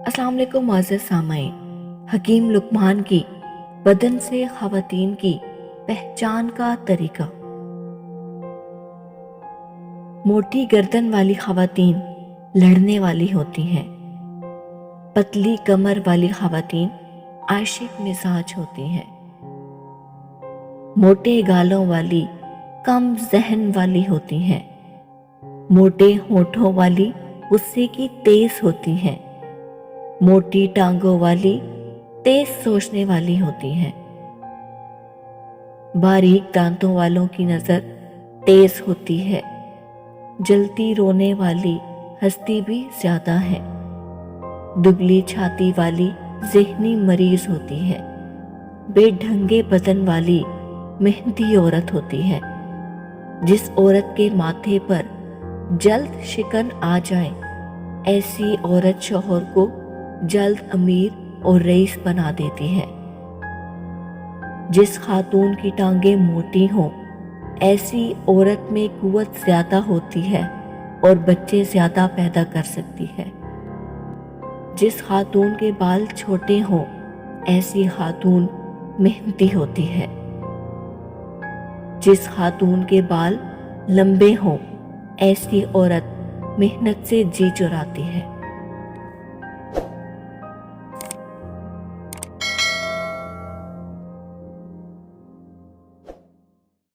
अस्सलाम वालेकुम मुअज़्ज़ज़ सामईन। हकीम लुक़मान की बदन से ख़वातीन की पहचान का तरीका। मोटी गर्दन वाली ख़वातीन लड़ने वाली होती हैं। पतली कमर वाली ख़वातीन आशिक मिजाज होती हैं। मोटे गालों वाली कम ज़हन वाली होती हैं। मोटे होठों वाली गुस्से की तेज होती हैं। मोटी टांगों वाली तेज सोचने वाली होती हैं। बारीक दांतों वालों की नज़र तेज होती है। जलती रोने वाली हस्ती भी ज्यादा है। दुबली छाती वाली ज़हनी मरीज होती है। बेढंगे बदन वाली मेहनती औरत होती है। जिस औरत के माथे पर जल्द शिकन आ जाए, ऐसी औरत शौहर को जल्द अमीर और रईस बना देती है। जिस खातून की टांगें मोटी हों, ऐसी औरत में कुव्वत ज्यादा होती है और बच्चे ज्यादा पैदा कर सकती है। जिस खातून के बाल छोटे हों, ऐसी खातून मेहनती होती है। जिस खातून के बाल लंबे हों, ऐसी औरत मेहनत से जी चुराती है।